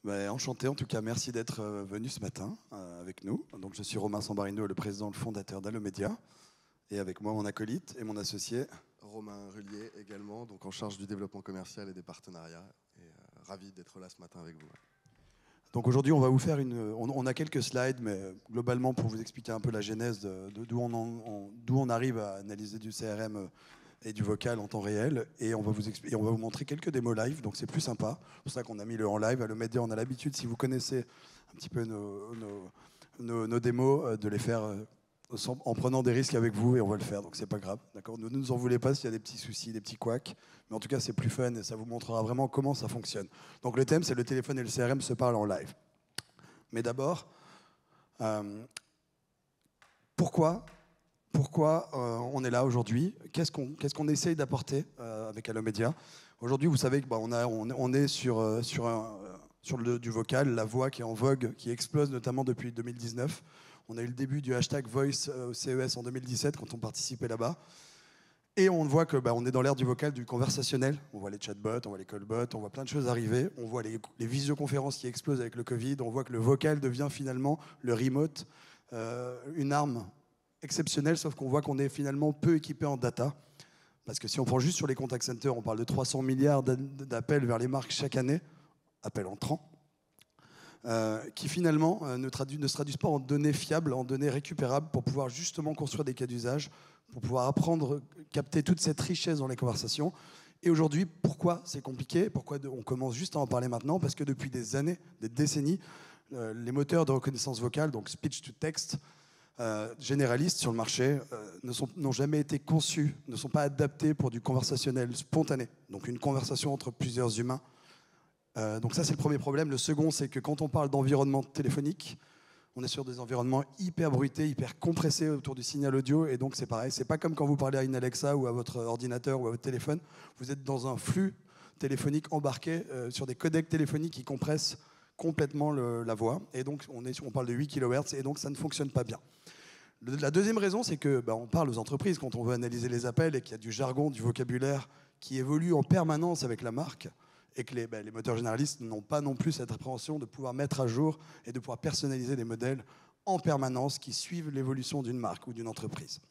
Enchanté, en tout cas, merci d'être venu ce matin avec nous. Donc, je suis Romain Sambarino, le président et le fondateur d'Allomédia. Et avec moi, mon acolyte et mon associé. Romain Rullier également, donc en charge du développement commercial et des partenariats. Et ravi d'être là ce matin avec vous. Donc aujourd'hui, on va vous faire on a quelques slides, mais globalement, pour vous expliquer un peu la genèse d'où on arrive à analyser du CRM et du vocal en temps réel, et on va vous montrer quelques démos live, donc c'est plus sympa. C'est pour ça qu'on a mis le en live. Allomédia, on a l'habitude, si vous connaissez un petit peu nos démos, de les faire en prenant des risques avec vous, et on va le faire, donc c'est pas grave. D'accord ? Ne nous en voulez pas s'il y a des petits soucis, des petits couacs, mais en tout cas c'est plus fun et ça vous montrera vraiment comment ça fonctionne. Donc le thème, c'est le téléphone et le CRM se parlent en live. Mais d'abord, pourquoi on est là aujourd'hui? Qu'est-ce qu'on essaye d'apporter avec Allomédia? Aujourd'hui, vous savez qu'on est sur du vocal, la voix qui est en vogue, qui explose notamment depuis 2019. On a eu le début du hashtag Voice au CES en 2017 quand on participait là-bas. Et on voit qu'on est dans l'ère du vocal, du conversationnel. On voit les chatbots, on voit les callbots, on voit plein de choses arriver. On voit les visioconférences qui explosent avec le Covid. On voit que le vocal devient finalement, le remote, une arme exceptionnelle, sauf qu'on voit qu'on est finalement peu équipé en data. Parce que si on prend juste sur les contact centers, on parle de 300 milliards d'appels vers les marques chaque année, appels entrants, qui finalement ne se traduisent pas en données fiables, en données récupérables pour pouvoir justement construire des cas d'usage, pour pouvoir apprendre, capter toute cette richesse dans les conversations. Et aujourd'hui, pourquoi c'est compliqué? Pourquoi on commence juste à en parler maintenant? Parce que depuis des années, des décennies, les moteurs de reconnaissance vocale, donc speech to text, généralistes sur le marché, n'ont jamais été conçus, ne sont pas adaptés pour du conversationnel spontané, donc une conversation entre plusieurs humains. Donc ça, c'est le premier problème. Le second, c'est que quand on parle d'environnement téléphonique, on est sur des environnements hyper bruités, hyper compressés autour du signal audio, et donc c'est pareil. C'est pas comme quand vous parlez à une Alexa ou à votre ordinateur ou à votre téléphone. Vous êtes dans un flux téléphonique embarqué sur des codecs téléphoniques qui compressent complètement la voix, et donc on parle de 8 kHz, et donc ça ne fonctionne pas bien. La deuxième raison, c'est que on parle aux entreprises quand on veut analyser les appels et qu'il y a du jargon, du vocabulaire qui évolue en permanence avec la marque, et que les moteurs généralistes n'ont pas non plus cette appréhension de pouvoir mettre à jour et de pouvoir personnaliser des modèles en permanence qui suivent l'évolution d'une marque ou d'une entreprise.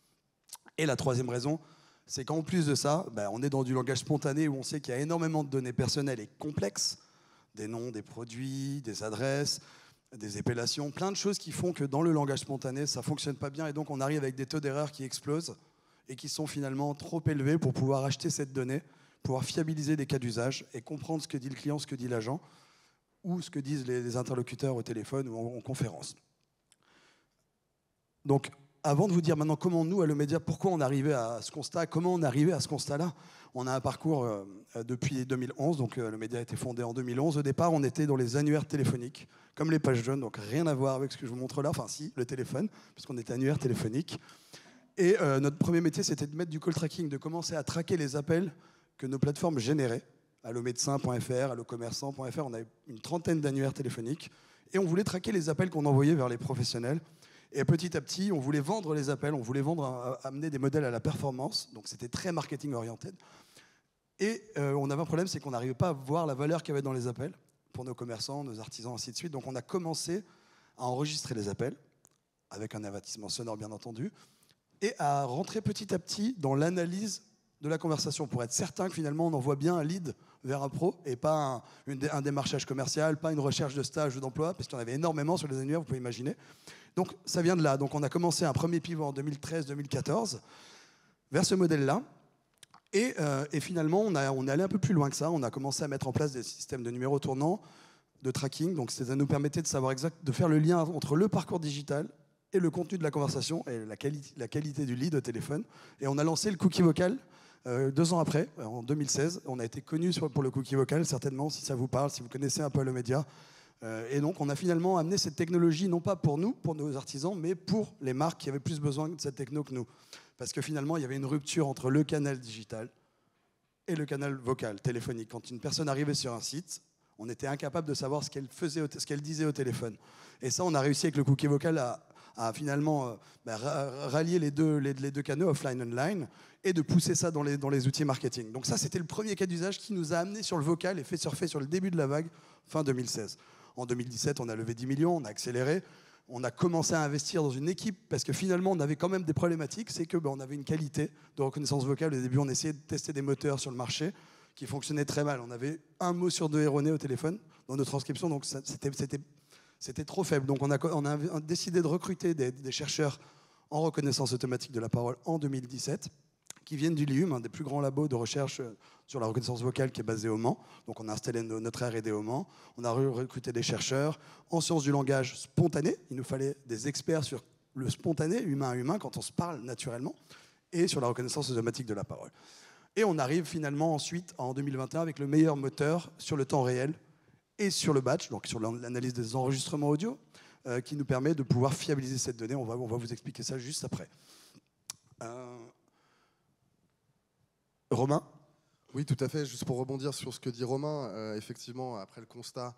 Et la troisième raison, c'est qu'en plus de ça, on est dans du langage spontané où on sait qu'il y a énormément de données personnelles et complexes, des noms, des produits, des adresses, des épellations, plein de choses qui font que dans le langage spontané, ça ne fonctionne pas bien, et donc on arrive avec des taux d'erreur qui explosent et qui sont finalement trop élevés pour pouvoir acheter cette donnée, pouvoir fiabiliser des cas d'usage et comprendre ce que dit le client, ce que dit l'agent, ou ce que disent les interlocuteurs au téléphone ou en conférence. Donc, avant de vous dire maintenant comment nous, Allomédia, pourquoi on est arrivé à ce constat, comment on est arrivé à ce constat-là, on a un parcours depuis 2011, donc Allomédia a été fondé en 2011. Au départ, on était dans les annuaires téléphoniques, comme les pages jaunes, donc rien à voir avec ce que je vous montre là, enfin si, le téléphone, puisqu'on était annuaire téléphonique. Et notre premier métier, c'était de mettre du call tracking, de commencer à traquer les appels que nos plateformes généraient, allomédecin.fr, allocommerçant.fr, on avait une trentaine d'annuaires téléphoniques, et on voulait traquer les appels qu'on envoyait vers les professionnels. Et petit à petit, on voulait vendre les appels, on voulait amener des modèles à la performance, donc c'était très marketing oriented. Et on avait un problème, c'est qu'on n'arrivait pas à voir la valeur qu'il y avait dans les appels, pour nos commerçants, nos artisans, ainsi de suite. Donc on a commencé à enregistrer les appels, avec un avertissement sonore bien entendu, et à rentrer petit à petit dans l'analyse de la conversation pour être certain que finalement on envoie bien un lead vers un pro et pas un démarchage commercial, pas une recherche de stage ou d'emploi, parce qu'il y en avait énormément sur les annuaires, vous pouvez imaginer. Donc ça vient de là. Donc on a commencé un premier pivot en 2013-2014 vers ce modèle-là. Et finalement, on est allé un peu plus loin que ça. On a commencé à mettre en place des systèmes de numéros tournants, de tracking. Donc ça nous permettait de savoir de faire le lien entre le parcours digital et le contenu de la conversation et la qualité du lead au téléphone. Et on a lancé le cookie vocal 2 ans après, en 2016. On a été connu pour le cookie vocal, certainement, si ça vous parle, si vous connaissez un peu Allomédia. Et donc, on a finalement amené cette technologie, non pas pour nous, pour nos artisans, mais pour les marques qui avaient plus besoin de cette techno que nous. Parce que finalement, il y avait une rupture entre le canal digital et le canal vocal, téléphonique. Quand une personne arrivait sur un site, on était incapable de savoir ce qu'elle disait au téléphone. Et ça, on a réussi avec le cookie vocal à finalement rallier les deux canaux, offline, online, et de pousser ça dans les outils marketing. Donc ça, c'était le premier cas d'usage qui nous a amené sur le vocal et fait surfer sur le début de la vague, fin 2016. En 2017, on a levé 10 millions, on a accéléré. On a commencé à investir dans une équipe parce que finalement, on avait quand même des problématiques. C'est que on avait une qualité de reconnaissance vocale. Au début, on essayait de tester des moteurs sur le marché qui fonctionnaient très mal. On avait un mot sur 2 erroné au téléphone dans nos transcriptions, donc c'était trop faible. Donc on a décidé de recruter des chercheurs en reconnaissance automatique de la parole en 2017 qui viennent du LIUM, un des plus grands labos de recherche sur la reconnaissance vocale qui est basé au Mans. Donc on a installé notre R&D au Mans. On a recruté des chercheurs en sciences du langage spontané. Il nous fallait des experts sur le spontané, humain à humain, quand on se parle naturellement, et sur la reconnaissance automatique de la parole. Et on arrive finalement ensuite, en 2021, avec le meilleur moteur sur le temps réel et sur le batch, donc sur l'analyse des enregistrements audio, qui nous permet de pouvoir fiabiliser cette donnée. On va vous expliquer ça juste après. Romain ? Oui, tout à fait. Juste pour rebondir sur ce que dit Romain, effectivement, après le constat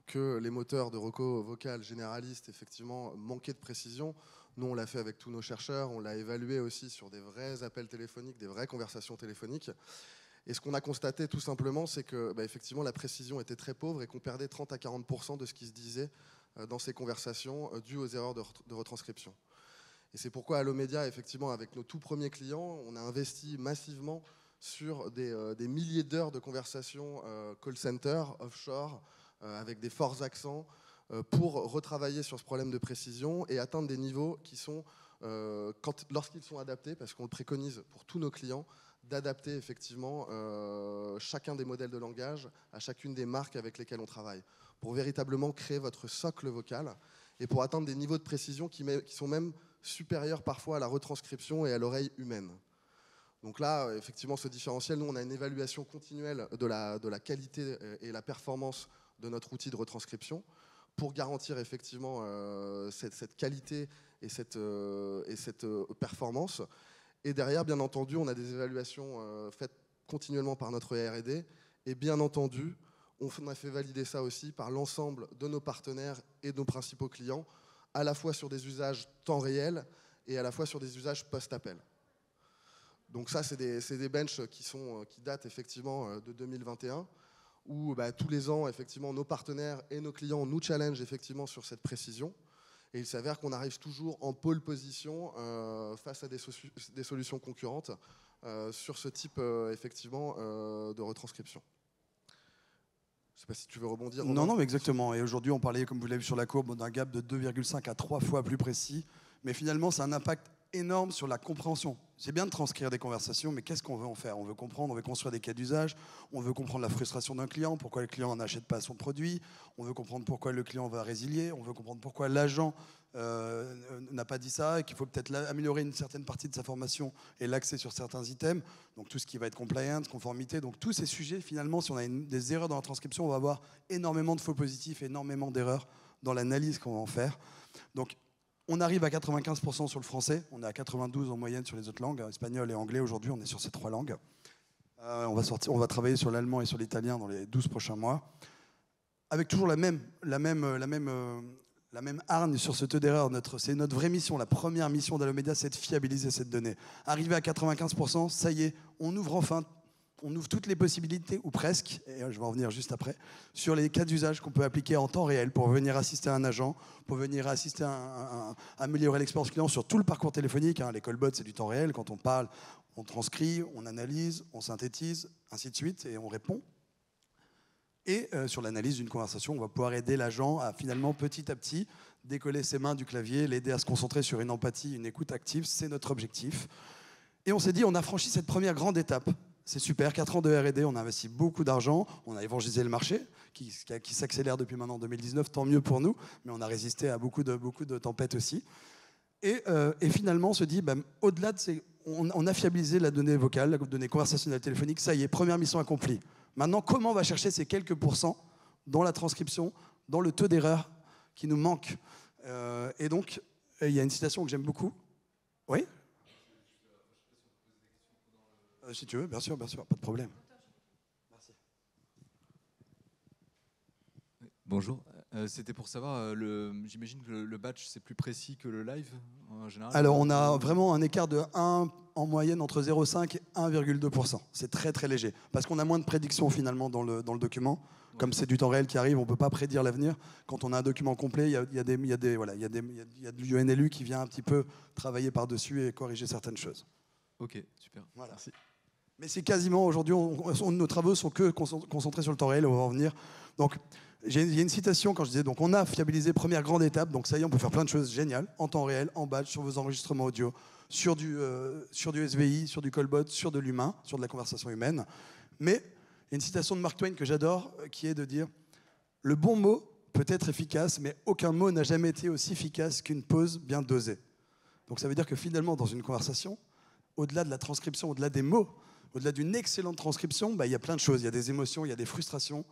que les moteurs de reco vocal généralistes, effectivement, manquaient de précision, nous, on l'a fait avec tous nos chercheurs, on l'a évalué aussi sur des vrais appels téléphoniques, des vraies conversations téléphoniques. Et ce qu'on a constaté, tout simplement, c'est que, effectivement, la précision était très pauvre et qu'on perdait 30 à 40% de ce qui se disait dans ces conversations dues aux erreurs de retranscription. Et c'est pourquoi Allomedia, effectivement, avec nos tout premiers clients, on a investi massivement sur des milliers d'heures de conversations call center, offshore, avec des forts accents, pour retravailler sur ce problème de précision et atteindre des niveaux qui sont, lorsqu'ils sont adaptés, parce qu'on le préconise pour tous nos clients, d'adapter effectivement chacun des modèles de langage à chacune des marques avec lesquelles on travaille, pour véritablement créer votre socle vocal et pour atteindre des niveaux de précision qui sont même supérieurs parfois à la retranscription et à l'oreille humaine. Donc là, effectivement, ce différentiel, nous, on a une évaluation continuelle de la qualité et la performance de notre outil de retranscription pour garantir effectivement cette qualité et cette performance. Et derrière, bien entendu, on a des évaluations faites continuellement par notre R&D. Et bien entendu, on a fait valider ça aussi par l'ensemble de nos partenaires et de nos principaux clients, à la fois sur des usages temps réel et à la fois sur des usages post-appel. Donc ça, c'est des benches qui datent effectivement de 2021, où tous les ans, effectivement, nos partenaires et nos clients nous challengent effectivement sur cette précision. Et il s'avère qu'on arrive toujours en pole position face à des solutions concurrentes sur ce type effectivement de retranscription. Je ne sais pas si tu veux rebondir. Non, mais exactement. Et aujourd'hui, on parlait, comme vous l'avez vu sur la courbe, d'un gap de 2,5 à 3 fois plus précis. Mais finalement, c'est un impact énorme sur la compréhension. C'est bien de transcrire des conversations, mais qu'est-ce qu'on veut en faire? On veut comprendre, on veut construire des cas d'usage, on veut comprendre la frustration d'un client, pourquoi le client n'achète pas son produit, on veut comprendre pourquoi le client va résilier, on veut comprendre pourquoi l'agent n'a pas dit ça et qu'il faut peut-être améliorer une certaine partie de sa formation et l'accès sur certains items. Donc tout ce qui va être compliance, conformité, donc tous ces sujets, finalement, si on a des erreurs dans la transcription, on va avoir énormément de faux positifs, énormément d'erreurs dans l'analyse qu'on va en faire. Donc on arrive à 95% sur le français, on est à 92% en moyenne sur les autres langues, espagnol et anglais. Aujourd'hui, on est sur ces 3 langues. On va travailler sur l'allemand et sur l'italien dans les 12 prochains mois, avec toujours la même hargne sur ce taux d'erreur. C'est notre vraie mission. La première mission d'Allomedia, c'est de fiabiliser cette donnée. Arrivé à 95%, ça y est, on ouvre toutes les possibilités, ou presque, et je vais en venir juste après, sur les cas d'usage qu'on peut appliquer en temps réel pour venir assister à un agent, pour venir assister à améliorer l'expérience client sur tout le parcours téléphonique. Les callbots, c'est du temps réel. Quand on parle, on transcrit, on analyse, on synthétise, ainsi de suite, et on répond. Et sur l'analyse d'une conversation, on va pouvoir aider l'agent à finalement, petit à petit, décoller ses mains du clavier, l'aider à se concentrer sur une empathie, une écoute active. C'est notre objectif. Et on s'est dit, on a franchi cette première grande étape. C'est super, 4 ans de R&D, on a investi beaucoup d'argent, on a évangélisé le marché, qui s'accélère depuis maintenant 2019, tant mieux pour nous, mais on a résisté à beaucoup de tempêtes aussi. Et finalement, on se dit, au-delà de on a fiabilisé la donnée vocale, la donnée conversationnelle téléphonique, ça y est, première mission accomplie. Maintenant, comment on va chercher ces quelques pourcents dans la transcription, dans le taux d'erreur qui nous manque? Et donc, il y a une citation que j'aime beaucoup. Oui ? Si tu veux, bien sûr, pas de problème. Merci. Bonjour, c'était pour savoir, j'imagine que le batch c'est plus précis que le live en général. Alors on a vraiment un écart de 1 en moyenne entre 0,5 et 1,2%. C'est très très léger, parce qu'on a moins de prédictions finalement dans le document. Comme c'est du temps réel qui arrive, on ne peut pas prédire l'avenir. Quand on a un document complet, il y a de l'UNLU qui vient un petit peu travailler par-dessus et corriger certaines choses. Ok, super. Voilà. Merci. Mais c'est quasiment, aujourd'hui, nos travaux sont que concentrés sur le temps réel, on va en venir. Donc, il y a une citation quand je disais, donc on a fiabilisé première grande étape, donc ça y est, on peut faire plein de choses géniales, en temps réel, en batch, sur vos enregistrements audio, sur du SVI, sur du callbot, sur de l'humain, sur de la conversation humaine. Mais il y a une citation de Mark Twain que j'adore, qui est de dire « Le bon mot peut être efficace, mais aucun mot n'a jamais été aussi efficace qu'une pause bien dosée. » Donc ça veut dire que finalement, dans une conversation, au-delà de la transcription, au-delà des mots, au-delà d'une excellente transcription, il y a plein de choses. Il y a des émotions, il y a des frustrations.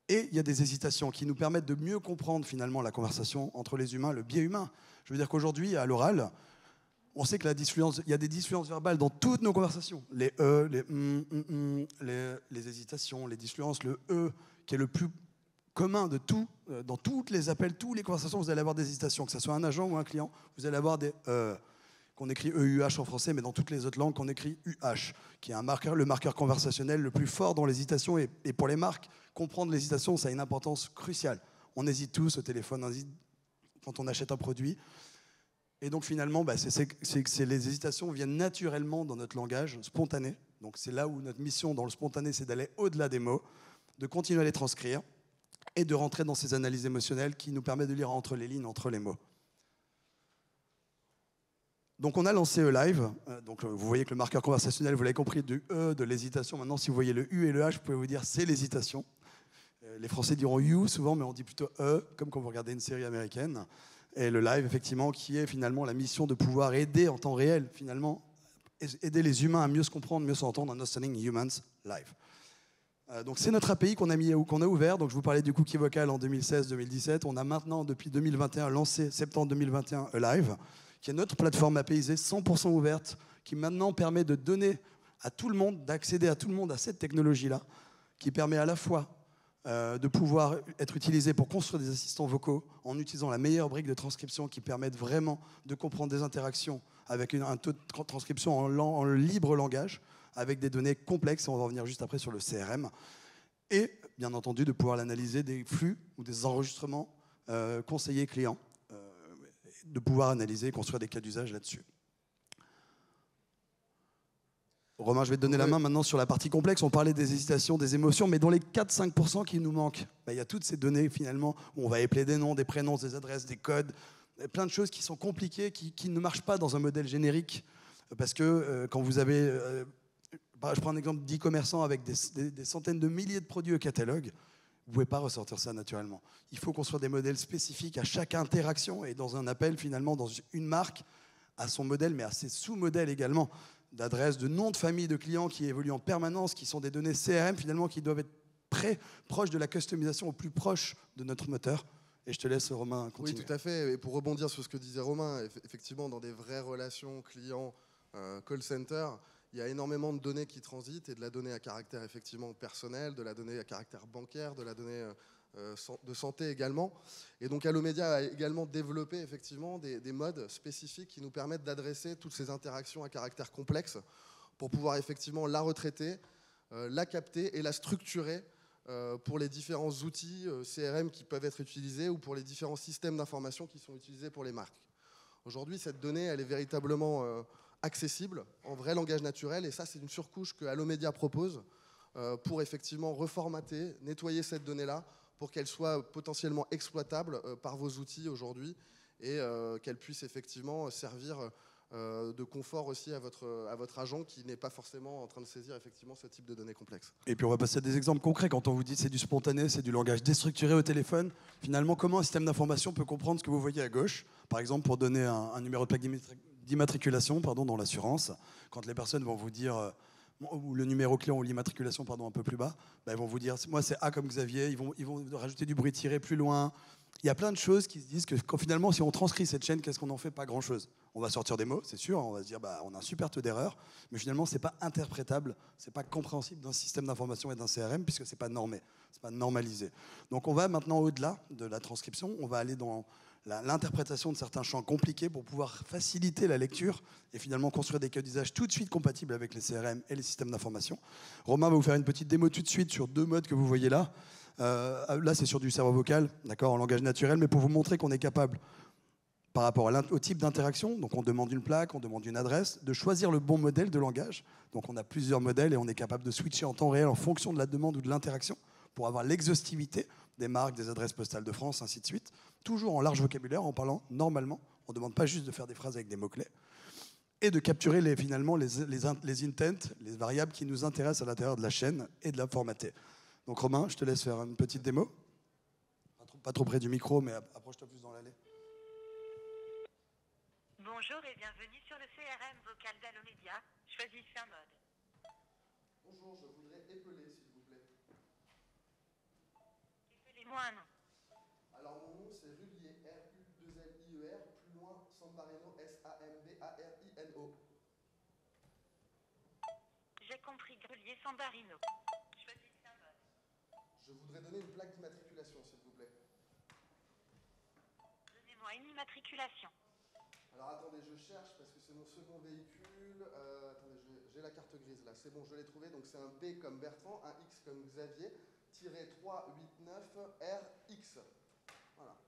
Et il y a des hésitations qui nous permettent de mieux comprendre finalement la conversation entre les humains, le biais humain. Je veux dire qu'aujourd'hui, à l'oral, on sait que il y a des disfluences verbales dans toutes nos conversations. Les les hésitations, les disfluences, le qui est le plus commun de tout. Dans tous les appels, toutes les conversations, vous allez avoir des hésitations. Que ce soit un agent ou un client, vous allez avoir des qu'on écrit EUH en français, mais dans toutes les autres langues, qu'on écrit UH, qui est le marqueur conversationnel le plus fort dans l'hésitation. Et pour les marques, comprendre l'hésitation, ça a une importance cruciale. On hésite tous au téléphone, on hésite quand on achète un produit. Et donc finalement, les hésitations viennent naturellement dans notre langage spontané. Donc c'est là où notre mission dans le spontané, c'est d'aller au-delà des mots, de continuer à les transcrire et de rentrer dans ces analyses émotionnelles qui nous permettent de lire entre les lignes, entre les mots. Donc on a lancé E-Live. Donc vous voyez que le marqueur conversationnel, vous l'avez compris, du E, de l'hésitation. Maintenant, si vous voyez le U et le H, vous pouvez vous dire c'est l'hésitation. Les Français diront you souvent, mais on dit plutôt E, comme quand vous regardez une série américaine. Et le live, effectivement, qui est finalement la mission de pouvoir aider en temps réel, finalement, aider les humains à mieux se comprendre, mieux s'entendre, Understanding Humans Live. Donc c'est notre API qu'on a ouvert. Donc je vous parlais du cookie vocal en 2016-2017. On a maintenant, depuis 2021, lancé, septembre 2021, E-Live, qui est notre plateforme APIisée 100% ouverte, qui maintenant permet de donner à tout le monde, d'accéder à tout le monde à cette technologie-là, qui permet à la fois de pouvoir être utilisée pour construire des assistants vocaux en utilisant la meilleure brique de transcription qui permettent vraiment de comprendre des interactions avec un taux de transcription en libre langage, avec des données complexes, et on va revenir juste après sur le CRM, et bien entendu de pouvoir l'analyser des flux ou des enregistrements conseillers clients, de pouvoir analyser et construire des cas d'usage là-dessus. Romain, je vais te donner la main maintenant sur la partie complexe. On parlait des hésitations, des émotions, mais dans les 4-5% qui nous manquent, il y a toutes ces données finalement où on va épeler des noms, des prénoms, des adresses, des codes, plein de choses qui sont compliquées, qui ne marchent pas dans un modèle générique. Parce que quand vous avez, je prends un exemple d'e-commerçant avec des centaines de milliers de produits au catalogue, vous ne pouvez pas ressortir ça naturellement. Il faut construire des modèles spécifiques à chaque interaction et dans un appel finalement, dans une marque, à son modèle, mais à ses sous-modèles également, d'adresses, de noms de famille de clients qui évoluent en permanence, qui sont des données CRM finalement, qui doivent être proches de la customisation, au plus proche de notre moteur. Et je te laisse, Romain, continuer. Oui, tout à fait. Et pour rebondir sur ce que disait Romain, effectivement, dans des vraies relations clients call center, il y a énormément de données qui transitent, et de la donnée à caractère effectivement personnel, de la donnée à caractère bancaire, de la donnée de santé également. Et donc Allomedia a également développé effectivement des modes spécifiques qui nous permettent d'adresser toutes ces interactions à caractère complexe pour pouvoir effectivement la retraiter, la capter et la structurer pour les différents outils CRM qui peuvent être utilisés ou pour les différents systèmes d'information qui sont utilisés pour les marques. Aujourd'hui, cette donnée, elle est véritablement accessible en vrai langage naturel, et ça, c'est une surcouche que Allomedia propose pour effectivement reformater, nettoyer cette donnée-là pour qu'elle soit potentiellement exploitable par vos outils aujourd'hui et qu'elle puisse effectivement servir de confort aussi à votre agent qui n'est pas forcément en train de saisir effectivement ce type de données complexes. Et puis on va passer à des exemples concrets. Quand on vous dit c'est du spontané, c'est du langage déstructuré au téléphone, finalement, comment un système d'information peut comprendre ce que vous voyez à gauche? Par exemple, pour donner un numéro de plaque d'immatriculation dans l'assurance, quand les personnes vont vous dire... ou le numéro client ou l'immatriculation un peu plus bas, ils vont vous dire moi c'est A comme Xavier, ils vont rajouter du bruit tiré plus loin. Il y a plein de choses qui se disent que finalement si on transcrit cette chaîne, qu'est-ce qu'on en fait? Pas grand chose. On va sortir des mots, c'est sûr, on va se dire on a un super taux d'erreur, mais finalement c'est pas interprétable, c'est pas compréhensible d'un système d'information et d'un CRM puisque c'est pas normé, c'est pas normalisé. Donc on va maintenant au-delà de la transcription, on va aller dans l'interprétation de certains champs compliqués pour pouvoir faciliter la lecture et finalement construire des cas d'usage tout de suite compatibles avec les CRM et les systèmes d'information. Romain va vous faire une petite démo tout de suite sur 2 modes que vous voyez là. Là, c'est sur du serveur vocal, d'accord, en langage naturel, mais pour vous montrer qu'on est capable, par rapport au type d'interaction, donc on demande une plaque, on demande une adresse, de choisir le bon modèle de langage. Donc on a plusieurs modèles et on est capable de switcher en temps réel en fonction de la demande ou de l'interaction pour avoir l'exhaustivité des marques, des adresses postales de France, ainsi de suite. Toujours en large vocabulaire, en parlant normalement. On ne demande pas juste de faire des phrases avec des mots-clés. Et de capturer finalement les intents, les variables qui nous intéressent à l'intérieur de la chaîne et de la formater. Donc Romain, je te laisse faire une petite démo. Pas trop près du micro, mais approche-toi plus dans l'allée. Bonjour et bienvenue sur le CRM vocal d'Allomédia. Choisissez un mode. Bonjour, je voudrais épeler, s'il vous plaît. Épelez-moi un nom. Alors, mon nom, c'est Rullier, R-U-2-L-I-E-R, plus loin, Sambarino, S-A-M-B-A-R-I-N-O. J'ai compris, Grelier Sambarino. Choisissez un mode. Je voudrais donner une plaque d'immatriculation, s'il vous plaît. Donnez-moi une immatriculation. Alors, attendez, je cherche parce que c'est mon second véhicule. Attendez, j'ai la carte grise là. C'est bon, je l'ai trouvé. Donc, c'est un B comme Bertrand, un X comme Xavier, -389RX. Voilà.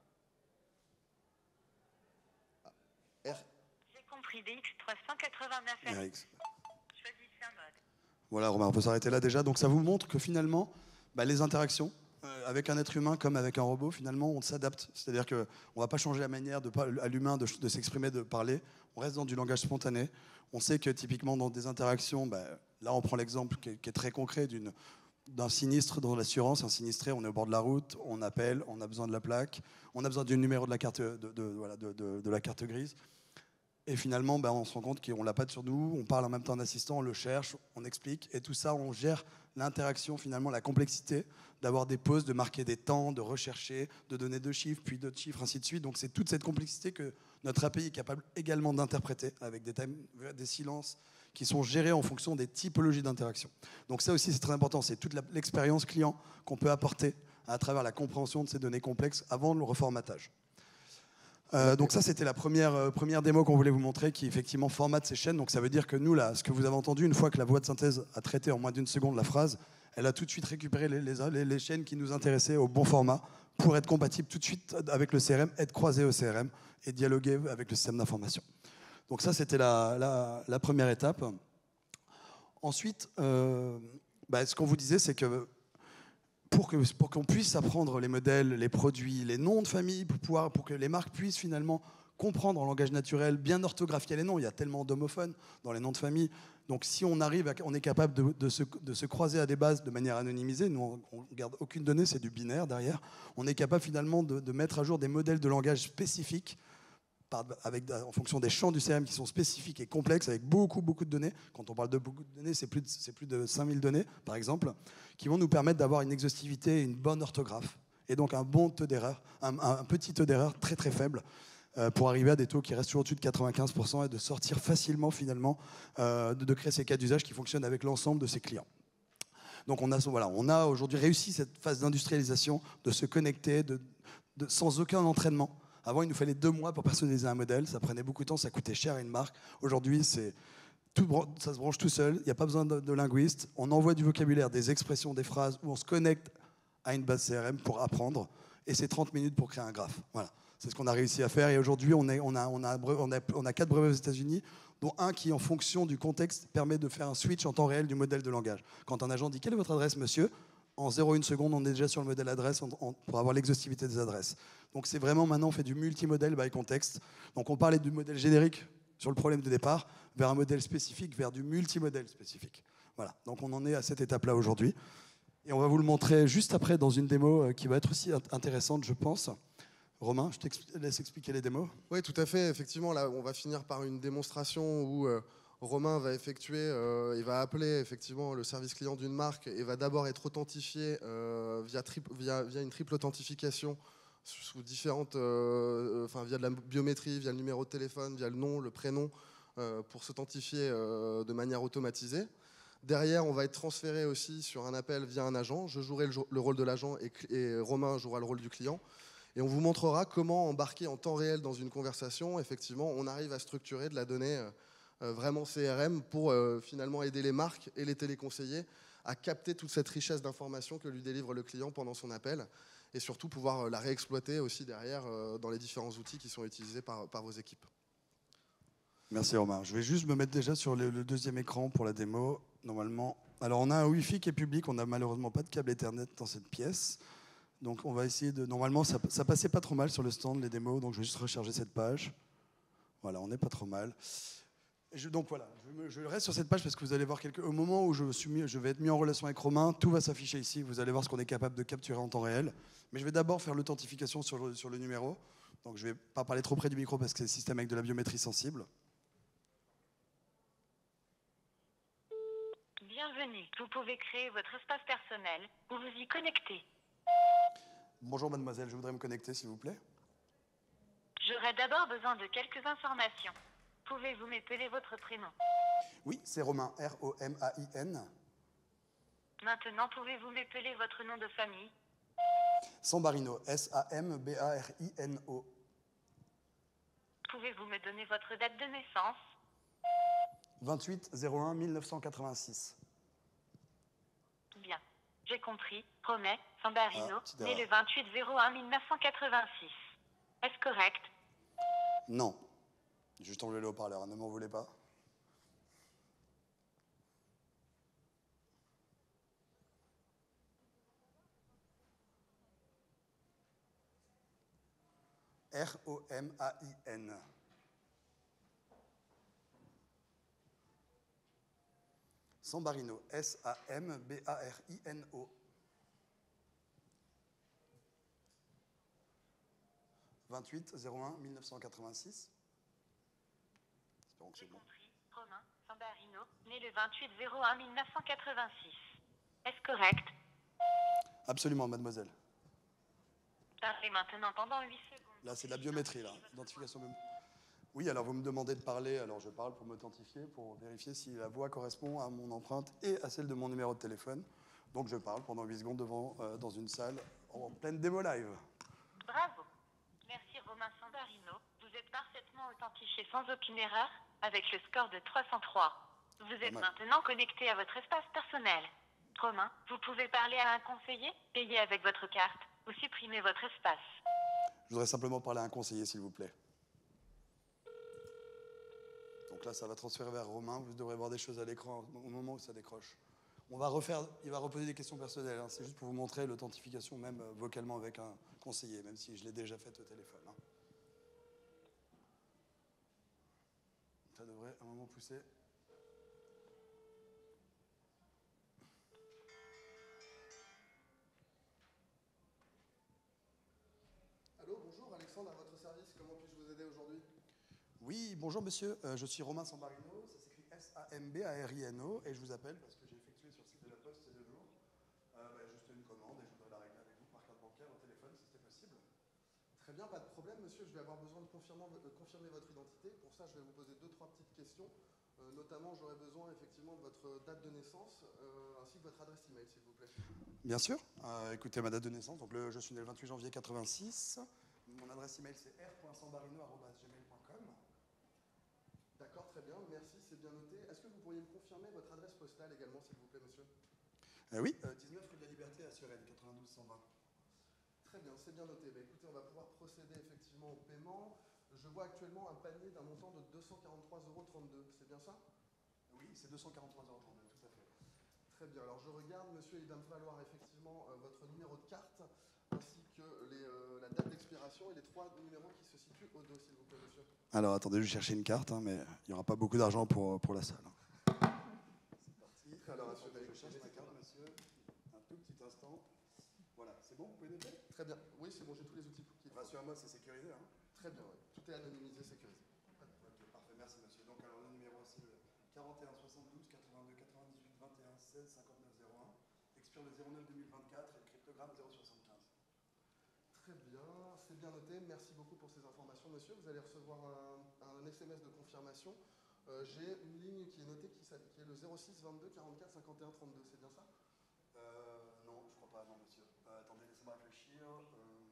R. J'ai compris, DX389 RX. Choisissez un mode. Voilà, Romain, on peut s'arrêter là déjà. Donc ça vous montre que finalement, les interactions, avec un être humain comme avec un robot, finalement, on s'adapte. C'est-à-dire qu'on ne va pas changer la manière à l'humain de s'exprimer, de parler. On reste dans du langage spontané. On sait que typiquement dans des interactions, là on prend l'exemple qui est très concret d'un sinistre dans l'assurance. Un sinistré, on est au bord de la route, on appelle, on a besoin de la plaque, on a besoin du numéro de la carte, de la carte grise. Et finalement, on se rend compte qu'on ne l'a pas sur nous, on parle en même temps d'assistant, on le cherche, on explique, et tout ça, on gère l'interaction, finalement, la complexité, d'avoir des pauses, de marquer des temps, de rechercher, de donner 2 chiffres, puis d'autres chiffres, ainsi de suite. Donc c'est toute cette complexité que notre API est capable également d'interpréter, avec des silences qui sont gérés en fonction des typologies d'interaction. Donc ça aussi, c'est très important, c'est toute l'expérience client qu'on peut apporter à travers la compréhension de ces données complexes avant le reformatage. Donc ça, c'était la première démo qu'on voulait vous montrer, qui effectivement formate ces chaînes. Donc ça veut dire que nous, là, ce que vous avez entendu, une fois que la voix de synthèse a traité en moins d'1 seconde la phrase, elle a tout de suite récupéré les chaînes qui nous intéressaient au bon format pour être compatible tout de suite avec le CRM, être croisé au CRM et dialoguer avec le système d'information. Donc ça, c'était la première étape. Ensuite, ce qu'on vous disait, c'est que pour qu'on puisse apprendre les modèles, les produits, les noms de famille, pour que les marques puissent finalement comprendre en langage naturel, bien orthographier les noms. Il y a tellement d'homophones dans les noms de famille. Donc si on est capable de se croiser à des bases de manière anonymisée, nous on ne garde aucune donnée, c'est du binaire derrière, on est capable finalement de mettre à jour des modèles de langage spécifiques en fonction des champs du CRM qui sont spécifiques et complexes, avec beaucoup de données. Quand on parle de beaucoup de données, c'est plus de 5000 données, par exemple, qui vont nous permettre d'avoir une exhaustivité et une bonne orthographe. Et donc un bon taux d'erreur, un petit taux d'erreur très très faible, pour arriver à des taux qui restent toujours au-dessus de 95% et de sortir facilement, finalement, de créer ces cas d'usage qui fonctionnent avec l'ensemble de ses clients. Donc on a aujourd'hui réussi cette phase d'industrialisation, de se connecter sans aucun entraînement. Avant, il nous fallait 2 mois pour personnaliser un modèle. Ça prenait beaucoup de temps, ça coûtait cher à une marque. Aujourd'hui, ça se branche tout seul. Il n'y a pas besoin de linguiste. On envoie du vocabulaire, des expressions, des phrases, où on se connecte à une base CRM pour apprendre. Et c'est 30 minutes pour créer un graphe. Voilà. C'est ce qu'on a réussi à faire. Et aujourd'hui, on a 4 brevets aux États-Unis, dont un qui, en fonction du contexte, permet de faire un switch en temps réel du modèle de langage. Quand un agent dit « Quelle est votre adresse, monsieur ?» En 0,1 seconde, on est déjà sur le modèle adresse pour avoir l'exhaustivité des adresses. Donc c'est vraiment maintenant, on fait du multimodèle by contexte. Donc on parlait du modèle générique sur le problème de départ, vers un modèle spécifique, vers du multimodèle spécifique. Voilà, donc on en est à cette étape-là aujourd'hui. Et on va vous le montrer juste après dans une démo qui va être aussi intéressante, je pense. Romain, je te laisse expliquer les démos. Oui, tout à fait. Effectivement, là, on va finir par une démonstration où Romain va il va appeler effectivement le service client d'une marque et va d'abord être authentifié via une triple authentification sous différentes, via de la biométrie, via le numéro de téléphone, via le nom, le prénom, pour s'authentifier de manière automatisée. Derrière, on va être transféré aussi sur un appel via un agent. Je jouerai le rôle de l'agent et Romain jouera le rôle du client. Et on vous montrera comment embarquer en temps réel dans une conversation. Effectivement, on arrive à structurer de la donnée vraiment CRM pour finalement aider les marques et les téléconseillers à capter toute cette richesse d'informations que lui délivre le client pendant son appel et surtout pouvoir la réexploiter aussi derrière dans les différents outils qui sont utilisés par vos équipes. Merci Romain. Je vais juste me mettre déjà sur le deuxième écran pour la démo. Normalement, alors on a un Wi-Fi qui est public, on n'a malheureusement pas de câble Ethernet dans cette pièce. Donc on va essayer de... Normalement, ça passait pas trop mal sur le stand, les démos, donc je vais juste recharger cette page. Voilà, on n'est pas trop mal. Donc voilà, je reste sur cette page parce que vous allez voir au moment où je vais être mis en relation avec Romain, tout va s'afficher ici. Vous allez voir ce qu'on est capable de capturer en temps réel. Mais je vais d'abord faire l'authentification sur le numéro. Donc je ne vais pas parler trop près du micro parce que c'est un système avec de la biométrie sensible. Bienvenue. Vous pouvez créer votre espace personnel ou vous y connecter. Bonjour mademoiselle, je voudrais me connecter s'il vous plaît. J'aurais d'abord besoin de quelques informations. Pouvez-vous m'épeler votre prénom? Oui, c'est Romain, R-O-M-A-I-N. Maintenant, pouvez-vous m'épeler votre nom de famille? Sambarino, S-A-M-B-A-R-I-N-O. Pouvez-vous me donner votre date de naissance? 28-01-1986. Bien. J'ai compris. Romain Sambarino, petite né le erreur. 28-01-1986. Est-ce correct? Non. Juste enlever le haut-parleur, ne m'en voulez pas. R-O-M-A-I-N. Sambarino, S-A-M-B-A-R-I-N-O. 28-01-1986. Espérons que c'est bon. Compris. Romain Sambarino, né le 28-01-1986. Est-ce correct? Absolument, mademoiselle. Parlez maintenant pendant 8 secondes. Là, c'est de la biométrie, là. Identification. Oui, alors vous me demandez de parler, alors je parle pour m'authentifier, pour vérifier si la voix correspond à mon empreinte et à celle de mon numéro de téléphone. Donc je parle pendant 8 secondes dans une salle en pleine démo live. Bravo. Merci Romain Sambarino. Vous êtes parfaitement authentifié sans aucune erreur avec le score de 303. Vous êtes maintenant connecté à votre espace personnel. Romain, vous pouvez parler à un conseiller, payer avec votre carte ou supprimer votre espace. Je voudrais simplement parler à un conseiller, s'il vous plaît. Donc là, ça va transférer vers Romain. Vous devrez voir des choses à l'écran au moment où ça décroche. Il va reposer des questions personnelles. Hein. C'est juste pour vous montrer l'authentification même vocalement avec un conseiller, même si je l'ai déjà faite au téléphone. Hein. Ça devrait à un moment pousser. Allô, bonjour, Alexandre, à votre service. Comment puis-je vous aider aujourd'hui? Oui, bonjour monsieur. Je suis Romain Sambarino. Ça s'écrit S-A-M-B-A-R-I-N-O. Et je vous appelle parce que j'ai effectué sur le site de la Poste ces 2 jours juste une commande et je voudrais la régler avec vous par carte bancaire au téléphone si c'était possible. Très bien, pas de problème, monsieur. Je vais avoir besoin de confirmer votre identité. Pour ça, je vais vous poser 2-3 petites questions. Notamment, j'aurais besoin effectivement de votre date de naissance ainsi que votre adresse email, s'il vous plaît. Bien sûr. Écoutez, ma date de naissance. Donc je suis né le 28 janvier 86. Mon adresse email, c'est r.sambarino@gmail.com. D'accord, très bien. Merci, c'est bien noté. Est-ce que vous pourriez me confirmer votre adresse postale également, s'il vous plaît, monsieur? Oui, 19 rue de la Liberté à Suresnes, 92 120. Très bien, c'est bien noté. Écoutez, on va pouvoir procéder effectivement au paiement. Je vois actuellement un panier d'un montant de 243,32 €. C'est bien ça? Oui, c'est 243,32 €, tout à fait. Très bien. Alors je regarde, monsieur, il va me falloir effectivement votre numéro de carte ainsi que la date d'expiration et les 3 numéros qui se situent au dos, s'il vous plaît, monsieur. Alors attendez, je vais chercher une carte, hein, mais il n'y aura pas beaucoup d'argent pour la salle. Hein. C'est parti. Alors, je cherche ma carte, monsieur. Un tout petit instant. Voilà, c'est bon, vous pouvez noter? Très bien. Oui, c'est bon, j'ai tous les outils pour qu'il faut. Rassurez-moi, c'est sécurisé. Hein. Très bien, oui. Tout est anonymisé, sécurisé. Ok, parfait, merci monsieur. Donc alors le numéro c'est le 41 72 82 98 21 16 59 01. Expire le 09 2024 et le cryptogramme 075. Très bien, c'est bien noté. Merci beaucoup pour ces informations, monsieur. Vous allez recevoir un SMS de confirmation. J'ai une ligne qui est notée qui est le 06 22 44 51 32. C'est bien ça? Non, je crois pas, non monsieur. Attendez, laissez-moi réfléchir.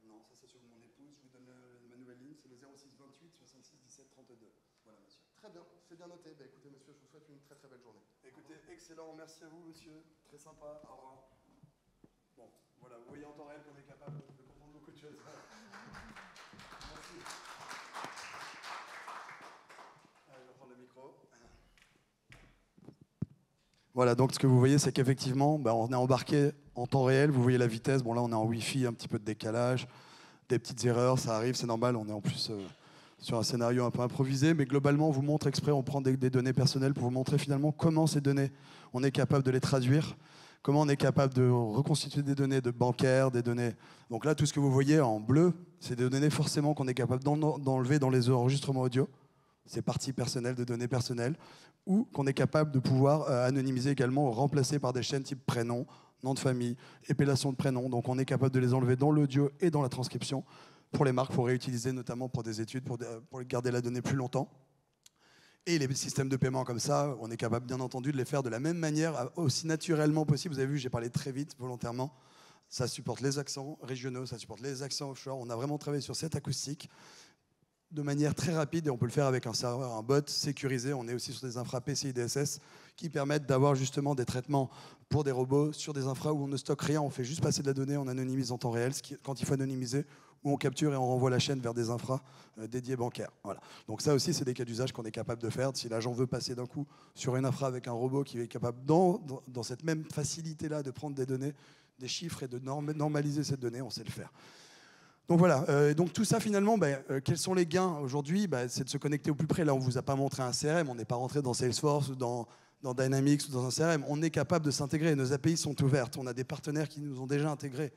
Non, ça c'est sur mon épouse. vous donne ma nouvelle ligne, c'est le 06 28 66 17 32. Voilà, monsieur. Très bien, c'est bien noté. Bah, écoutez, monsieur, je vous souhaite une très très belle journée. Écoutez, excellent, merci à vous, monsieur. Très sympa, au revoir. Bon, voilà, vous voyez en temps réel qu'on est capable de comprendre beaucoup de choses. Merci. Allez, je vais prendre le micro. Voilà, donc ce que vous voyez, c'est qu'effectivement, on est embarqué en temps réel. Vous voyez la vitesse. Bon, là, on est en Wi-Fi, un petit peu de décalage, des petites erreurs, ça arrive, c'est normal. On est en plus sur un scénario un peu improvisé, mais globalement, on vous montre exprès, on prend des données personnelles pour vous montrer finalement comment ces données, on est capable de les traduire, comment on est capable de reconstituer des données de bancaires, des données. Donc là, tout ce que vous voyez en bleu, c'est des données forcément qu'on est capable d'enlever dans les enregistrements audio. C'est partie personnelle de données personnelles, ou qu'on est capable de pouvoir anonymiser également, ou remplacer par des chaînes type prénom, nom de famille, épellation de prénom. Donc on est capable de les enlever dans l'audio et dans la transcription pour les marques, pour réutiliser notamment pour des études, pour garder la donnée plus longtemps. Et les systèmes de paiement comme ça, on est capable bien entendu de les faire de la même manière, aussi naturellement possible. Vous avez vu, j'ai parlé très vite, volontairement. Ça supporte les accents régionaux, ça supporte les accents offshore. On a vraiment travaillé sur cette acoustique de manière très rapide, et on peut le faire avec un serveur, un bot sécurisé. On est aussi sur des infra PCI DSS qui permettent d'avoir justement des traitements pour des robots sur des infras où on ne stocke rien, on fait juste passer de la donnée, on anonymise en temps réel quand il faut anonymiser, où on capture et on renvoie la chaîne vers des infras dédiés bancaires. Voilà. Donc ça aussi, c'est des cas d'usage qu'on est capable de faire. Si l'agent veut passer d'un coup sur une infra avec un robot qui est capable, dans cette même facilité-là, de prendre des données, des chiffres et de normaliser cette donnée, on sait le faire. Donc voilà, donc tout ça finalement, quels sont les gains aujourd'hui? C'est de se connecter au plus près. Là, on ne vous a pas montré un CRM, on n'est pas rentré dans Salesforce ou dans Dynamics ou dans un CRM. On est capable de s'intégrer, nos API sont ouvertes. On a des partenaires qui nous ont déjà intégrés.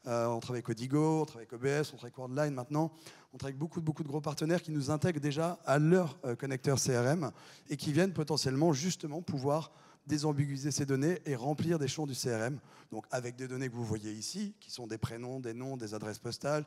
On travaille avec Odigo, on travaille avec OBS, on travaille avec Worldline maintenant. On travaille avec beaucoup de gros partenaires qui nous intègrent déjà à leur connecteur CRM et qui viennent potentiellement justement pouvoir désambiguïser ces données et remplir des champs du CRM. Donc avec des données que vous voyez ici, qui sont des prénoms, des noms, des adresses postales,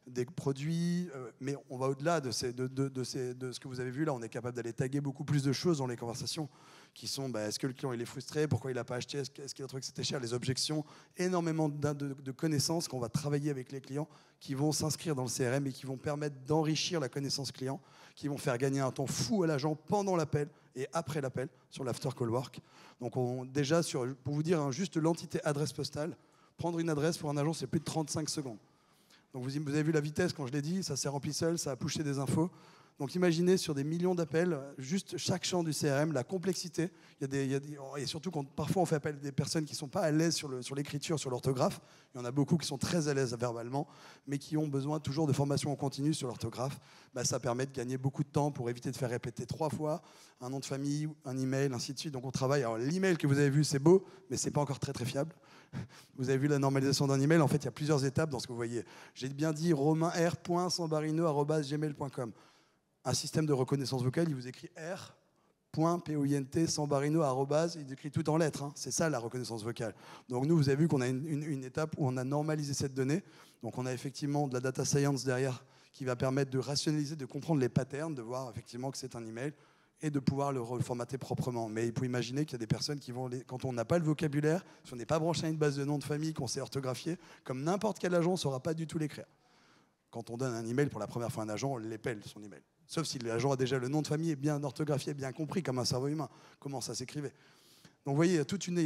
des produits, mais on va au-delà de ce que vous avez vu là. On est capable d'aller taguer beaucoup plus de choses dans les conversations qui sont, est-ce que le client il est frustré, pourquoi il n'a pas acheté, est-ce qu'il a trouvé que c'était cher, les objections, énormément de connaissances qu'on va travailler avec les clients qui vont s'inscrire dans le CRM et qui vont permettre d'enrichir la connaissance client, qui vont faire gagner un temps fou à l'agent pendant l'appel et après l'appel sur l'after call work. Donc déjà, pour vous dire, juste l'entité adresse postale, prendre une adresse pour un agent, c'est plus de 35 secondes. Donc vous avez vu la vitesse quand je l'ai dit, ça s'est rempli seul, ça a pushé des infos. Donc imaginez sur des millions d'appels, juste chaque champ du CRM, la complexité. Et surtout quand parfois on fait appel à des personnes qui ne sont pas à l'aise sur l'écriture, sur l'orthographe. Il y en a beaucoup qui sont très à l'aise verbalement, mais qui ont besoin toujours de formation en continu sur l'orthographe. Ça permet de gagner beaucoup de temps pour éviter de faire répéter 3 fois un nom de famille, un email, ainsi de suite. Donc on travaille. Alors l'email que vous avez vu, c'est beau, mais c'est pas encore très très fiable. Vous avez vu la normalisation d'un email. En fait, il y a plusieurs étapes dans ce que vous voyez. J'ai bien dit romainr.sambarino@gmail.com. Un système de reconnaissance vocale, il vous écrit r.point.sambarino@, il écrit tout en lettres. C'est ça la reconnaissance vocale. Donc nous, vous avez vu qu'on a une étape où on a normalisé cette donnée. Donc on a effectivement de la data science derrière qui va permettre de rationaliser, de comprendre les patterns, de voir effectivement que c'est un email et de pouvoir le reformater proprement. Mais il faut imaginer qu'il y a des personnes qui vont, quand on n'a pas le vocabulaire, si on n'est pas branché à une base de noms de famille qu'on sait orthographier, comme n'importe quel agent ne saura pas du tout l'écrire. Quand on donne un email pour la première fois à un agent, on l'épelle son email. Sauf si l'agent a déjà le nom de famille bien orthographié, bien compris, comme un cerveau humain, comment ça s'écrivait. Donc vous voyez, il y a toute une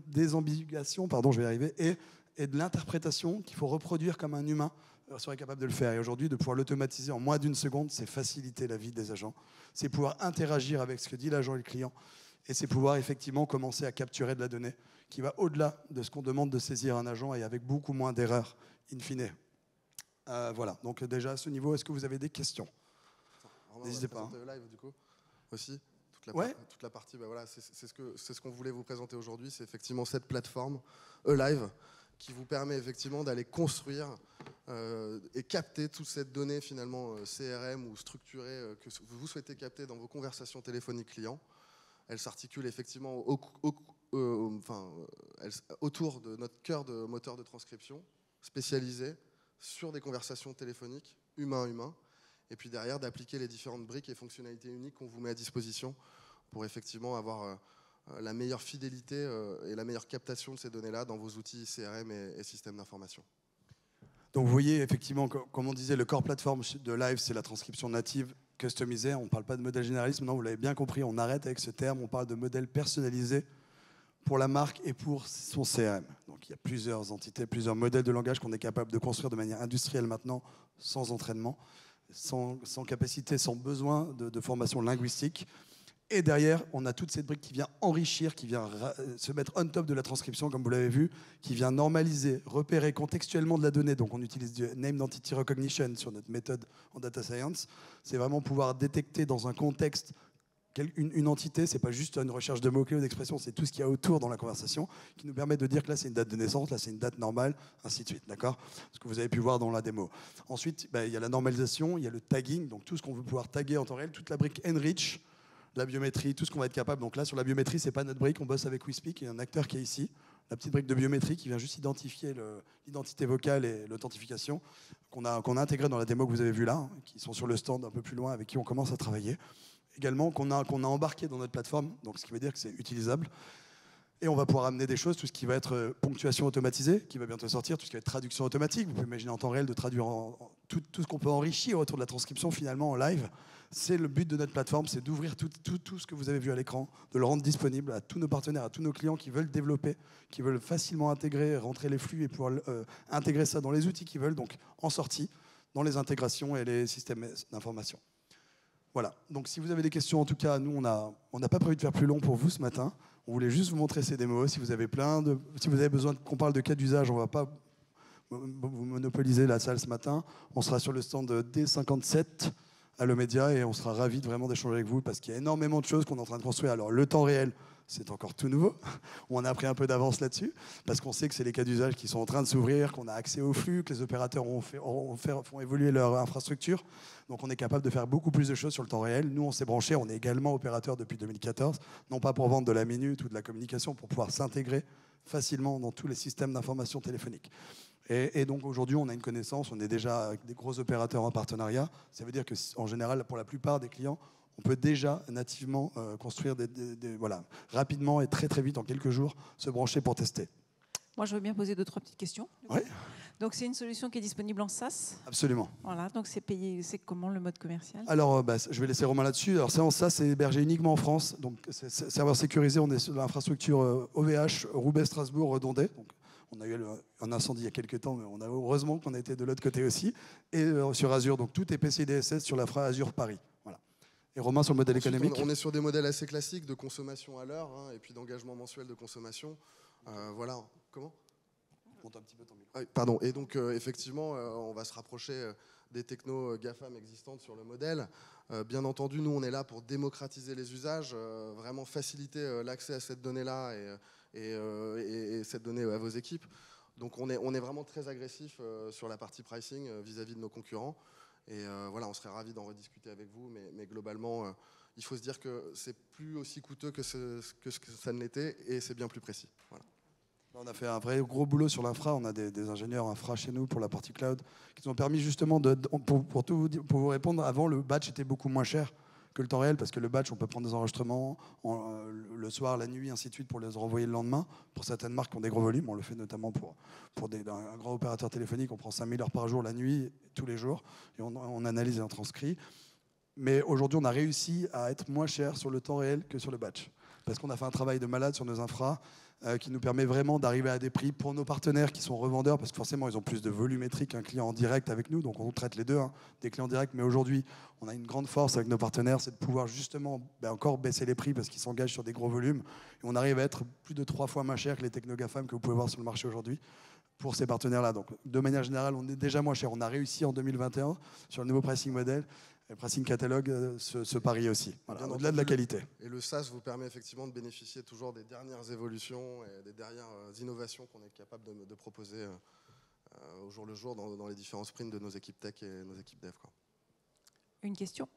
désambiguation, je vais y arriver, et de l'interprétation qu'il faut reproduire comme un humain serait capable de le faire. Et aujourd'hui, de pouvoir l'automatiser en moins d'une seconde, c'est faciliter la vie des agents. C'est pouvoir interagir avec ce que dit l'agent et le client. Et c'est pouvoir effectivement commencer à capturer de la donnée qui va au-delà de ce qu'on demande de saisir un agent et avec beaucoup moins d'erreurs, in fine. Voilà, donc déjà à ce niveau, est-ce que vous avez des questions? N'hésitez pas. Live, du coup, aussi, toute la partie, voilà, c'est ce qu'on voulait vous présenter aujourd'hui, c'est effectivement cette plateforme Live qui vous permet effectivement d'aller construire et capter toute cette donnée finalement CRM ou structurée que vous souhaitez capter dans vos conversations téléphoniques clients. Elle s'articule effectivement autour de notre cœur de moteur de transcription spécialisé sur des conversations téléphoniques humain-humain, et puis derrière d'appliquer les différentes briques et fonctionnalités uniques qu'on vous met à disposition pour effectivement avoir la meilleure fidélité et la meilleure captation de ces données-là dans vos outils CRM et systèmes d'information. Donc vous voyez, effectivement, comme on disait, le core platform de Live, c'est la transcription native customisée. On ne parle pas de modèle généraliste, maintenant vous l'avez bien compris, on arrête avec ce terme, on parle de modèle personnalisé pour la marque et pour son CRM. Donc il y a plusieurs entités, plusieurs modèles de langage qu'on est capable de construire de manière industrielle maintenant, sans entraînement, sans capacité, sans besoin de formation linguistique. Et derrière, on a toute cette brique qui vient enrichir, qui vient se mettre on top de la transcription, comme vous l'avez vu, qui vient normaliser, repérer contextuellement de la donnée. Donc on utilise du Name Entity Recognition sur notre méthode en data science. C'est vraiment pouvoir détecter dans un contexte une entité, c'est pas juste une recherche de mots-clés ou d'expressions, c'est tout ce qu'il y a autour dans la conversation qui nous permet de dire que là c'est une date de naissance, là c'est une date normale, ainsi de suite, d'accord ? Ce que vous avez pu voir dans la démo. Ensuite, il y a la normalisation, il y a le tagging, donc tout ce qu'on veut pouvoir taguer en temps réel, toute la brique Enrich, la biométrie, tout ce qu'on va être capable. Donc là, sur la biométrie, c'est pas notre brique, on bosse avec WeSpeak, il y a un acteur qui est ici, la petite brique de biométrie qui vient juste identifier l'identité vocale et l'authentification qu'on a intégré dans la démo que vous avez vue là, hein, qui sont sur le stand un peu plus loin, avec qui on commence à travailler. Également qu'on a embarqué dans notre plateforme, donc ce qui veut dire que c'est utilisable. Et on va pouvoir amener des choses, tout ce qui va être ponctuation automatisée, qui va bientôt sortir, tout ce qui va être traduction automatique. Vous pouvez imaginer en temps réel de traduire tout ce qu'on peut enrichir autour de la transcription finalement en live. C'est le but de notre plateforme, c'est d'ouvrir tout ce que vous avez vu à l'écran, de le rendre disponible à tous nos partenaires, à tous nos clients qui veulent développer, qui veulent facilement intégrer, rentrer les flux et pouvoir intégrer ça dans les outils qu'ils veulent, donc en sortie, dans les intégrations et les systèmes d'information. Voilà, donc si vous avez des questions, en tout cas, nous, on n'a pas prévu de faire plus long pour vous ce matin. On voulait juste vous montrer ces démos. Si vous avez besoin qu'on parle de cas d'usage, on ne va pas vous monopoliser la salle ce matin. On sera sur le stand de D57 à l'Omédia et on sera ravis vraiment d'échanger avec vous parce qu'il y a énormément de choses qu'on est en train de construire. Alors, le temps réel, c'est encore tout nouveau. On a pris un peu d'avance là-dessus parce qu'on sait que c'est les cas d'usage qui sont en train de s'ouvrir, qu'on a accès aux flux, que les opérateurs font évoluer leur infrastructure. Donc on est capable de faire beaucoup plus de choses sur le temps réel. Nous, on s'est branchés, on est également opérateur depuis 2014, non pas pour vendre de la minute ou de la communication, pour pouvoir s'intégrer facilement dans tous les systèmes d'information téléphonique. Et donc aujourd'hui, on a une connaissance, on est déjà avec des gros opérateurs en partenariat. Ça veut dire qu'en général, pour la plupart des clients, on peut déjà nativement construire voilà, rapidement et très très vite, en quelques jours, se brancher pour tester. Moi, je veux bien poser 2-3 petites questions. Oui. Donc, c'est une solution qui est disponible en SaaS. Absolument. Voilà, donc c'est payé, c'est comment le mode commercial? Alors, je vais laisser Romain là-dessus. Alors, c'est en SaaS, c'est hébergé uniquement en France. Donc, c'est serveur sécurisé, on est sur l'infrastructure OVH, Roubaix-Strasbourg, redondée. Donc, on a eu un incendie il y a quelques temps, mais on a heureusement qu'on a été de l'autre côté aussi. Et sur Azure, donc tout est PCI DSS sur l'infra Azure Paris. Voilà. Et Romain, sur le modèle Ensuite, économique. on est sur des modèles assez classiques de consommation à l'heure et puis d'engagement mensuel de consommation. Voilà. Comment ? Monte un petit peu ton micro. Ah oui, pardon. Et donc, effectivement, on va se rapprocher des technos GAFAM existantes sur le modèle. Bien entendu, nous, on est là pour démocratiser les usages, vraiment faciliter l'accès à cette donnée-là et cette donnée à vos équipes. Donc, on est vraiment très agressif sur la partie pricing vis-à-vis de nos concurrents. Et voilà, on serait ravis d'en rediscuter avec vous. Mais globalement, il faut se dire que c'est plus aussi coûteux que ce que ça ne l'était et c'est bien plus précis. Voilà. On a fait un vrai gros boulot sur l'infra. On a des ingénieurs infra chez nous pour la partie cloud qui nous ont permis justement, pour vous répondre, avant le batch était beaucoup moins cher que le temps réel parce que le batch, on peut prendre des enregistrements le soir, la nuit, ainsi de suite pour les renvoyer le lendemain. Pour certaines marques qui ont des gros volumes, on le fait notamment pour un grand opérateur téléphonique. On prend 5000 heures par jour la nuit, tous les jours, et on analyse et on transcrit. Mais aujourd'hui, on a réussi à être moins cher sur le temps réel que sur le batch parce qu'on a fait un travail de malade sur nos infras qui nous permet vraiment d'arriver à des prix pour nos partenaires qui sont revendeurs, parce que forcément, ils ont plus de volumétrie qu'un client en direct avec nous, donc on traite les deux, des clients directs. Mais aujourd'hui, on a une grande force avec nos partenaires, c'est de pouvoir justement encore baisser les prix parce qu'ils s'engagent sur des gros volumes. Et on arrive à être plus de 3 fois moins cher que les techno GAFAM que vous pouvez voir sur le marché aujourd'hui pour ces partenaires-là. Donc, de manière générale, on est déjà moins cher. On a réussi en 2021 sur le nouveau pricing model. Le pricing catalogue se parie aussi, voilà, au-delà de la qualité. Et le SaaS vous permet effectivement de bénéficier toujours des dernières évolutions et des dernières innovations qu'on est capable de proposer au jour le jour dans les différents sprints de nos équipes tech et nos équipes dev. Quoi. Une question ?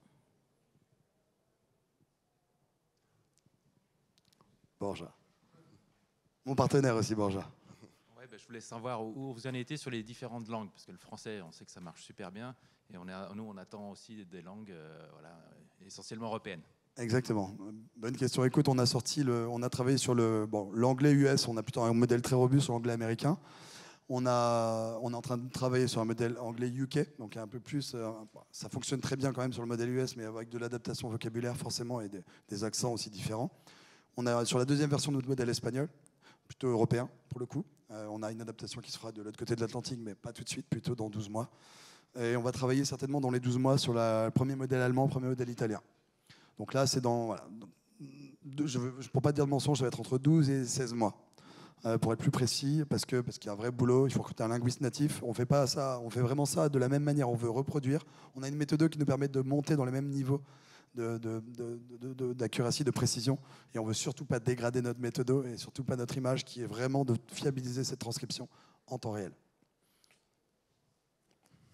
Borja. Mon partenaire aussi, Borja. Ouais, je voulais savoir où vous en étiez sur les différentes langues, parce que le français, on sait que ça marche super bien. Et nous, on attend aussi des langues essentiellement européennes. Exactement. Bonne question. Écoute, on a travaillé sur l'anglais US. On a plutôt un modèle très robuste sur l'anglais américain. On est en train de travailler sur un modèle anglais UK, donc un peu plus. Ça fonctionne très bien quand même sur le modèle US, mais avec de l'adaptation vocabulaire forcément et des accents aussi différents. On a sur la deuxième version de notre modèle espagnol, plutôt européen pour le coup. On a une adaptation qui se fera de l'autre côté de l'Atlantique, mais pas tout de suite, plutôt dans 12 mois. Et on va travailler certainement dans les 12 mois sur le premier modèle allemand, le premier modèle italien. Donc là, c'est dans... Voilà, je ne peux pas dire de mensonge, ça va être entre 12 et 16 mois. Pour être plus précis, parce qu'il y a un vrai boulot, il faut recruter un linguiste natif. On fait pas ça, on fait vraiment ça de la même manière, on veut reproduire. On a une méthode qui nous permet de monter dans les mêmes niveaux d'accuracy, de précision, et on veut surtout pas dégrader notre méthode et surtout pas notre image, qui est vraiment de fiabiliser cette transcription en temps réel.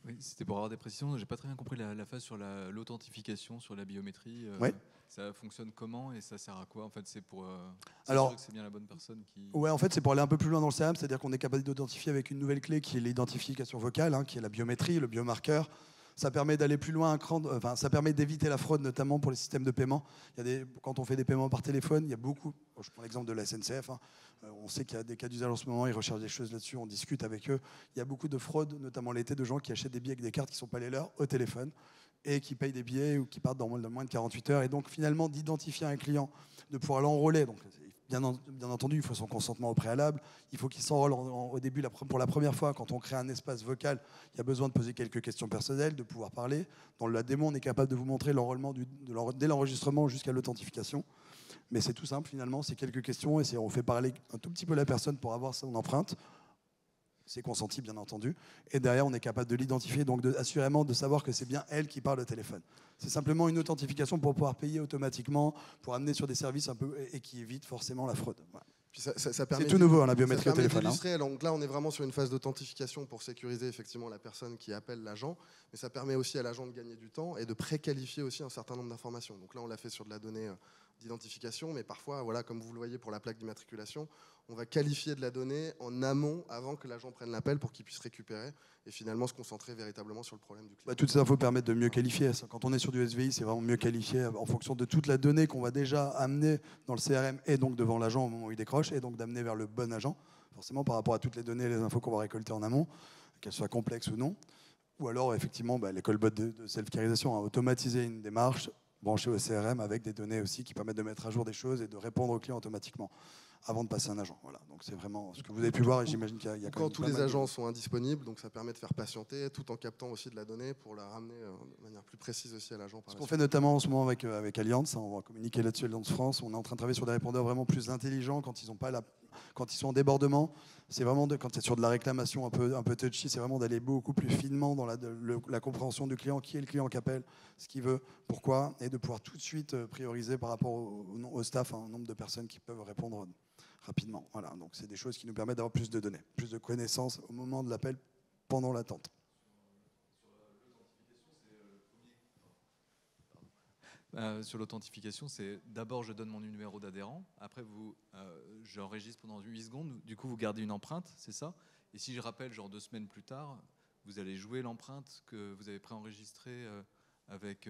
Oui, c'était pour avoir des précisions. J'ai pas très bien compris la phase sur l'authentification, sur la biométrie. Oui. Ça fonctionne comment et ça sert à quoi? En fait, c'est pour Alors, s'assurer que c'est bien la bonne personne qui... Ouais, en fait, c'est pour aller un peu plus loin dans le CRM, c'est-à-dire qu'on est capable d'identifier avec une nouvelle clé qui est l'identification vocale, hein, qui est la biométrie, le biomarqueur. Ça permet d'aller plus loin, ça permet d'éviter la fraude, notamment pour les systèmes de paiement. Quand on fait des paiements par téléphone, il y a beaucoup. Je prends l'exemple de la SNCF. Hein, on sait qu'il y a des cas d'usage en ce moment, ils recherchent des choses là-dessus, on discute avec eux. Il y a beaucoup de fraudes, notamment l'été, de gens qui achètent des billets avec des cartes qui ne sont pas les leurs au téléphone et qui payent des billets ou qui partent dans moins de 48 heures. Et donc, finalement, d'identifier un client, de pouvoir l'enrôler. Donc, bien entendu, il faut son consentement au préalable. Il faut qu'il s'enrôle au début, pour la première fois, quand on crée un espace vocal, il y a besoin de poser quelques questions personnelles, de pouvoir parler. Dans la démo, on est capable de vous montrer l'enrôlement dès l'enregistrement jusqu'à l'authentification. Mais c'est tout simple, finalement, c'est quelques questions et on fait parler un tout petit peu la personne pour avoir son empreinte. C'est consenti, bien entendu. Et derrière, on est capable de l'identifier, donc assurément de savoir que c'est bien elle qui parle au téléphone. C'est simplement une authentification pour pouvoir payer automatiquement, pour amener sur des services un peu et qui évite forcément la fraude. Voilà. C'est tout nouveau, hein, la biométrie au téléphone. Hein. Donc là, on est vraiment sur une phase d'authentification pour sécuriser effectivement la personne qui appelle l'agent, mais ça permet aussi à l'agent de gagner du temps et de préqualifier aussi un certain nombre d'informations. Donc là, on l'a fait sur de la donnée d'identification, mais parfois, voilà, comme vous le voyez pour la plaque d'immatriculation, on va qualifier de la donnée en amont avant que l'agent prenne l'appel pour qu'il puisse récupérer et finalement se concentrer véritablement sur le problème du client. Toutes ces infos permettent de mieux qualifier. Quand on est sur du SVI, c'est vraiment mieux qualifié en fonction de toute la donnée qu'on va déjà amener dans le CRM et donc devant l'agent au moment où il décroche et donc d'amener vers le bon agent, forcément par rapport à toutes les données et les infos qu'on va récolter en amont, qu'elles soient complexes ou non. Ou alors, effectivement, les callbots de self-carisation, automatiser une démarche branchée au CRM avec des données aussi qui permettent de mettre à jour des choses et de répondre aux clients automatiquement avant de passer un agent. Voilà. Donc c'est vraiment ce que vous avez pu voir et j'imagine qu'il y a quand tous les agents sont indisponibles, donc ça permet de faire patienter tout en captant aussi de la donnée pour la ramener de manière plus précise aussi à l'agent. Ce qu'on fait notamment en ce moment avec Allianz, on va communiquer là-dessus Allianz France, on est en train de travailler sur des répondeurs vraiment plus intelligents quand ils sont en débordement. C'est vraiment quand c'est sur de la réclamation un peu touchy, c'est vraiment d'aller beaucoup plus finement dans la compréhension du client, qui est le client qui appelle, ce qu'il veut, pourquoi, et de pouvoir tout de suite prioriser par rapport au staff, au nombre de personnes qui peuvent répondre rapidement. Voilà. Donc c'est des choses qui nous permettent d'avoir plus de données, plus de connaissances au moment de l'appel, pendant l'attente. Sur l'authentification, c'est d'abord je donne mon numéro d'adhérent, après j'enregistre pendant 8 secondes, du coup vous gardez une empreinte, c'est ça? Et si je rappelle genre 2 semaines plus tard, vous allez jouer l'empreinte que vous avez préenregistrée avec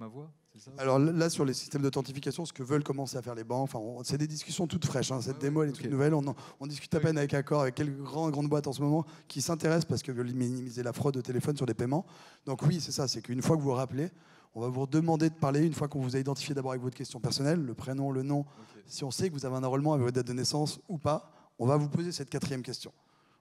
ma voix, c'est ça? Alors là, sur les systèmes d'authentification, ce que veulent commencer à faire les banques, c'est des discussions toutes fraîches. Hein. Cette démo, elle est toute nouvelle. On discute à peine avec Accor, avec quelques grandes boîtes en ce moment qui s'intéressent parce qu'elles veulent minimiser la fraude au téléphone sur des paiements. Donc oui, c'est ça, c'est qu'une fois que vous vous rappelez, on va vous demander de parler une fois qu'on vous a identifié d'abord avec votre question personnelle, le prénom, le nom. Okay. Si on sait que vous avez un enrôlement avec votre date de naissance ou pas, on va vous poser cette 4e question.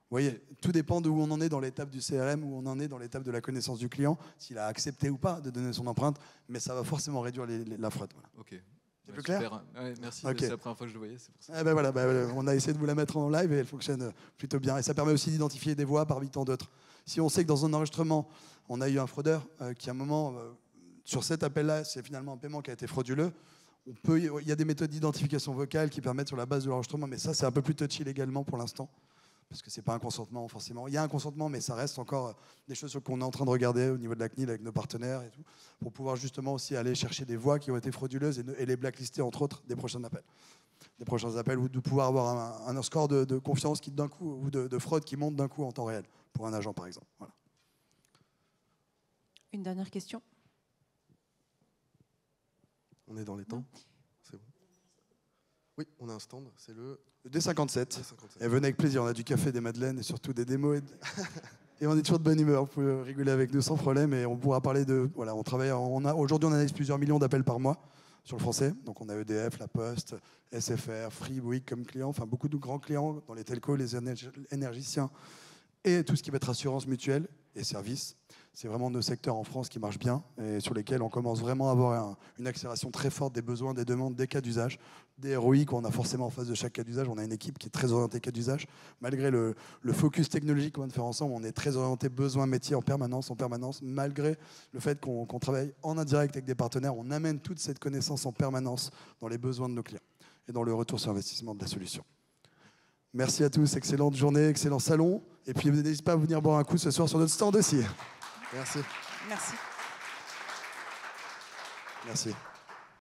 Vous voyez, tout dépend de où on en est dans l'étape du CRM, où on en est dans l'étape de la connaissance du client, s'il a accepté ou pas de donner son empreinte, mais ça va forcément réduire la fraude. Voilà. Ok. C'est plus clair? Ouais, merci, okay. C'est la première fois que je le voyais. C'est pour ça. On a essayé de vous la mettre en live et elle fonctionne plutôt bien. Et ça permet aussi d'identifier des voix parmi tant d'autres. Si on sait que dans un enregistrement, on a eu un fraudeur qui, à un moment, sur cet appel-là, c'est finalement un paiement qui a été frauduleux, il y a des méthodes d'identification vocale qui permettent sur la base de l'enregistrement, mais ça, c'est un peu plus touchy légalement pour l'instant. Parce que ce n'est pas un consentement forcément. Il y a un consentement, mais ça reste encore des choses qu'on est en train de regarder au niveau de la CNIL avec nos partenaires et tout, pour pouvoir justement aussi aller chercher des voix qui ont été frauduleuses et les blacklister, entre autres, des prochains appels, ou de pouvoir avoir un score de confiance qui d'un coup, ou de fraude qui monte d'un coup en temps réel, pour un agent par exemple. Voilà. Une dernière question. On est dans les temps. C'est bon. Oui, on a un stand, c'est le Le D57. D57. Et venez avec plaisir, on a du café, des madeleines et surtout des démos. Et on est toujours de bonne humeur, vous pouvez rigoler avec nous sans problème. Et on pourra parler de... Voilà, on travaille, aujourd'hui on analyse plusieurs millions d'appels par mois sur le français. Donc on a EDF, La Poste, SFR, Free, Bouygues comme clients, enfin beaucoup de grands clients dans les telcos, les énergiciens et tout ce qui va être assurance mutuelle et services. C'est vraiment nos secteurs en France qui marchent bien et sur lesquels on commence vraiment à avoir une accélération très forte des besoins, des demandes, des cas d'usage, des ROI qu'on a forcément en face de chaque cas d'usage. On a une équipe qui est très orientée cas d'usage. Malgré le focus technologique qu'on vient de faire ensemble, on est très orienté besoins métiers en permanence. Malgré le fait qu'on travaille en indirect avec des partenaires, on amène toute cette connaissance en permanence dans les besoins de nos clients et dans le retour sur investissement de la solution. Merci à tous, excellente journée, excellent salon. Et puis n'hésitez pas à venir boire un coup ce soir sur notre stand aussi. Merci. Merci. Merci.